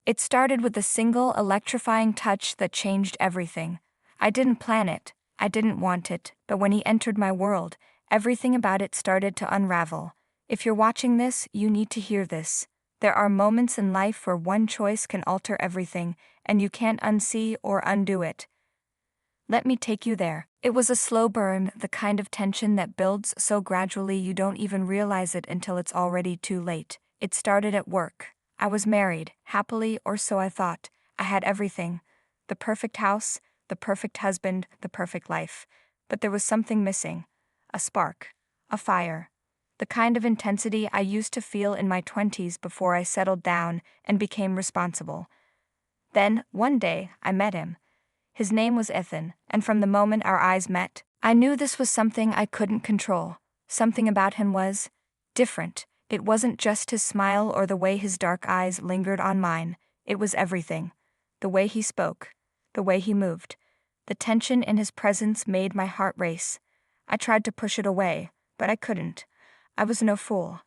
It started with a single electrifying touch that changed everything. I didn't plan it, I didn't want it, but when he entered my world, everything about it started to unravel. If you're watching this, you need to hear this. There are moments in life where one choice can alter everything, and you can't unsee or undo it. Let me take you there. It was a slow burn, the kind of tension that builds so gradually you don't even realize it until it's already too late. It started at work. I was married, happily, or so I thought. I had everything. The perfect house, the perfect husband, the perfect life. But there was something missing. A spark. A fire. The kind of intensity I used to feel in my 20s before I settled down and became responsible. Then, one day, I met him. His name was Ethan, and from the moment our eyes met, I knew this was something I couldn't control. Something about him was different. It wasn't just his smile or the way his dark eyes lingered on mine. It was everything. The way he spoke. The way he moved. The tension in his presence made my heart race. I tried to push it away, but I couldn't. I was no fool.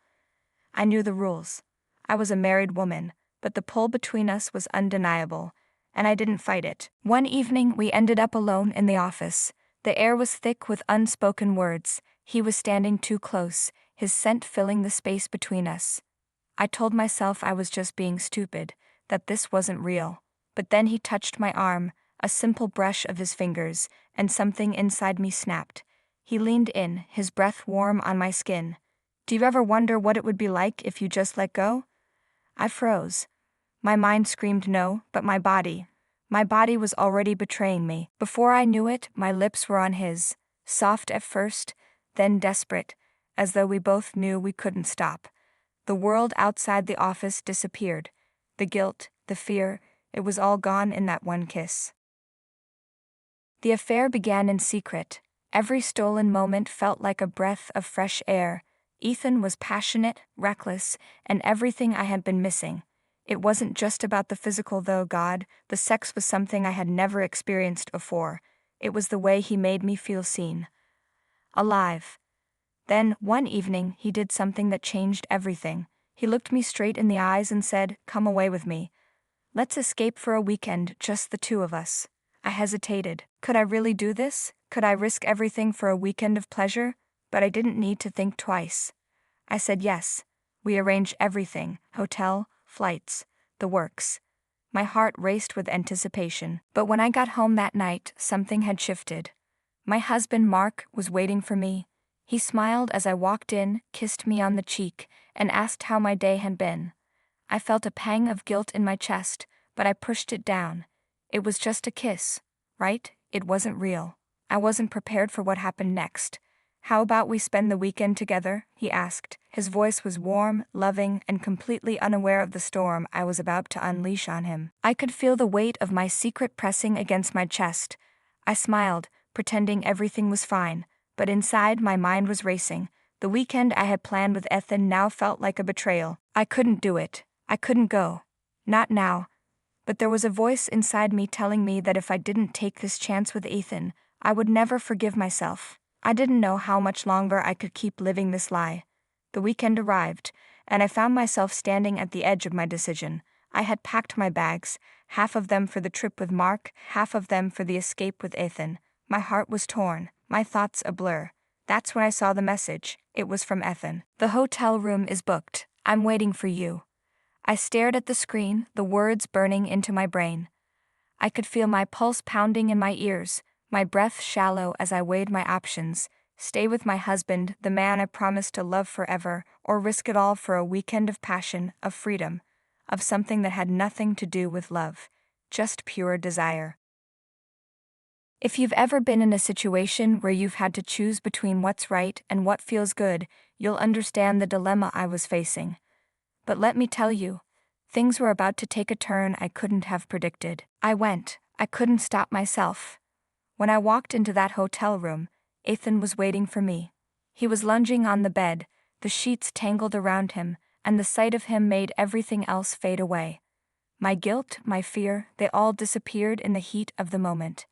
I knew the rules. I was a married woman, but the pull between us was undeniable, and I didn't fight it. One evening, we ended up alone in the office. The air was thick with unspoken words. He was standing too close, his scent filling the space between us. I told myself I was just being stupid, that this wasn't real. But then he touched my arm, a simple brush of his fingers, and something inside me snapped. He leaned in, his breath warm on my skin. Do you ever wonder what it would be like if you just let go? I froze. My mind screamed no, but my body was already betraying me. Before I knew it, my lips were on his, soft at first, then desperate, as though we both knew we couldn't stop. The world outside the office disappeared. The guilt, the fear, it was all gone in that one kiss. The affair began in secret. Every stolen moment felt like a breath of fresh air. Ethan was passionate, reckless, and everything I had been missing. It wasn't just about the physical though, God, the sex was something I had never experienced before. It was the way he made me feel seen. Alive. Then, one evening, he did something that changed everything. He looked me straight in the eyes and said, "Come away with me. Let's escape for a weekend, just the two of us." I hesitated. Could I really do this? Could I risk everything for a weekend of pleasure? But I didn't need to think twice. I said yes. We arranged everything, hotel, flights, the works. My heart raced with anticipation. But when I got home that night, something had shifted. My husband, Mark, was waiting for me. He smiled as I walked in, kissed me on the cheek, and asked how my day had been. I felt a pang of guilt in my chest, but I pushed it down. It was just a kiss, right? It wasn't real. I wasn't prepared for what happened next. "How about we spend the weekend together?" he asked. His voice was warm, loving, and completely unaware of the storm I was about to unleash on him. I could feel the weight of my secret pressing against my chest. I smiled, pretending everything was fine, but inside my mind was racing. The weekend I had planned with Ethan now felt like a betrayal. I couldn't do it. I couldn't go. Not now. But there was a voice inside me telling me that if I didn't take this chance with Ethan, I would never forgive myself. I didn't know how much longer I could keep living this lie. The weekend arrived, and I found myself standing at the edge of my decision. I had packed my bags, half of them for the trip with Mark, half of them for the escape with Ethan. My heart was torn, my thoughts a blur. That's when I saw the message. It was from Ethan. "The hotel room is booked. I'm waiting for you." I stared at the screen, the words burning into my brain. I could feel my pulse pounding in my ears, my breath shallow as I weighed my options. Stay with my husband, the man I promised to love forever, or risk it all for a weekend of passion, of freedom, of something that had nothing to do with love, just pure desire. If you've ever been in a situation where you've had to choose between what's right and what feels good, you'll understand the dilemma I was facing. But let me tell you, things were about to take a turn I couldn't have predicted. I couldn't stop myself. When I walked into that hotel room, Ethan was waiting for me. He was lunging on the bed, the sheets tangled around him, and the sight of him made everything else fade away. My guilt, my fear, they all disappeared in the heat of the moment.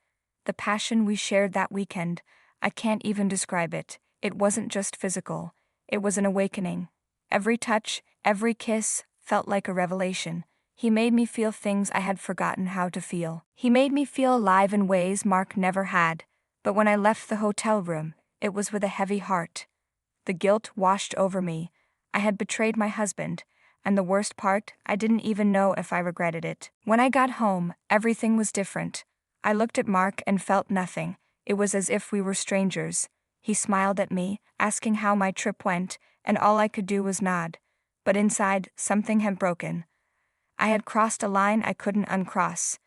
The passion we shared that weekend, I can't even describe it. It wasn't just physical. It was an awakening. Every touch, every kiss, felt like a revelation. He made me feel things I had forgotten how to feel. He made me feel alive in ways Mark never had. But when I left the hotel room, it was with a heavy heart. The guilt washed over me. I had betrayed my husband, and the worst part, I didn't even know if I regretted it. When I got home, everything was different. I looked at Mark and felt nothing. It was as if we were strangers. He smiled at me, asking how my trip went, and all I could do was nod. But inside, something had broken. I had crossed a line I couldn't uncross.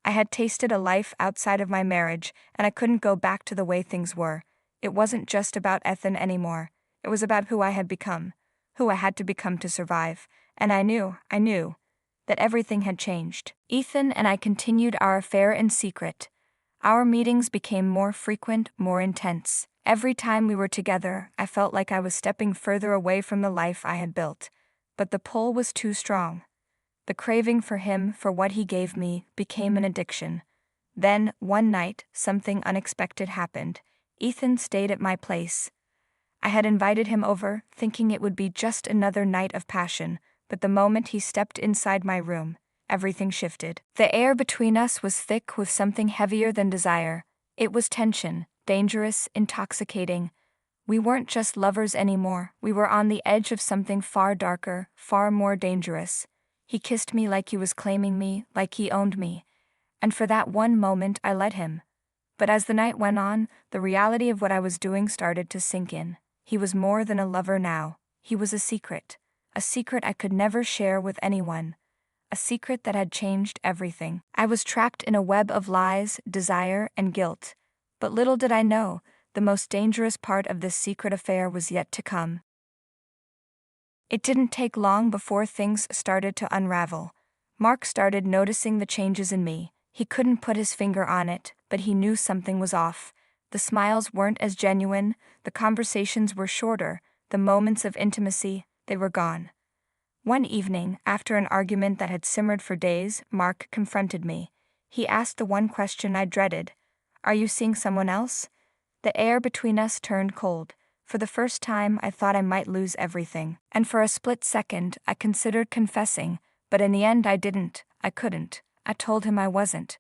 I had tasted a life outside of my marriage, and I couldn't go back to the way things were. It wasn't just about Ethan anymore. It was about who I had become, who I had to become to survive, and I knew, that everything had changed. Ethan and I continued our affair in secret. Our meetings became more frequent, more intense. Every time we were together, I felt like I was stepping further away from the life I had built. But the pull was too strong. The craving for him, for what he gave me, became an addiction. Then, one night, something unexpected happened. Ethan stayed at my place. I had invited him over, thinking it would be just another night of passion, but the moment he stepped inside my room, everything shifted. The air between us was thick with something heavier than desire. It was tension, dangerous, intoxicating. We weren't just lovers anymore, we were on the edge of something far darker, far more dangerous. He kissed me like he was claiming me, like he owned me. And for that one moment I let him. But as the night went on, the reality of what I was doing started to sink in. He was more than a lover now. He was a secret I could never share with anyone. A secret that had changed everything. I was trapped in a web of lies, desire, and guilt. But little did I know, the most dangerous part of this secret affair was yet to come. It didn't take long before things started to unravel. Mark started noticing the changes in me. He couldn't put his finger on it, but he knew something was off. The smiles weren't as genuine, the conversations were shorter, the moments of intimacy, they were gone. One evening, after an argument that had simmered for days, Mark confronted me. He asked the one question I dreaded. "Are you seeing someone else?" The air between us turned cold. For the first time, I thought I might lose everything. And for a split second, I considered confessing, but in the end I didn't. I couldn't. I told him I wasn't.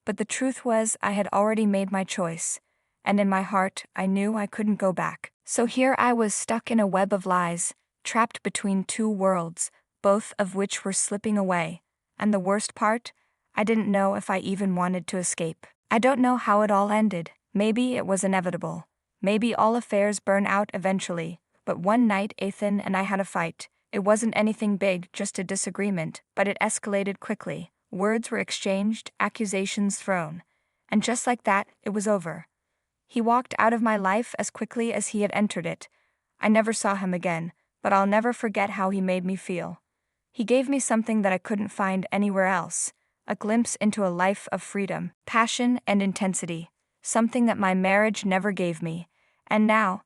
But the truth was, I had already made my choice. And in my heart, I knew I couldn't go back. So here I was stuck in a web of lies, trapped between two worlds, both of which were slipping away. And the worst part? I didn't know if I even wanted to escape. I don't know how it all ended. Maybe it was inevitable. Maybe all affairs burn out eventually. But one night Ethan and I had a fight. It wasn't anything big, just a disagreement, but it escalated quickly. Words were exchanged, accusations thrown. And just like that, it was over. He walked out of my life as quickly as he had entered it. I never saw him again, but I'll never forget how he made me feel. He gave me something that I couldn't find anywhere else. A glimpse into a life of freedom, passion, and intensity. Something that my marriage never gave me. And now,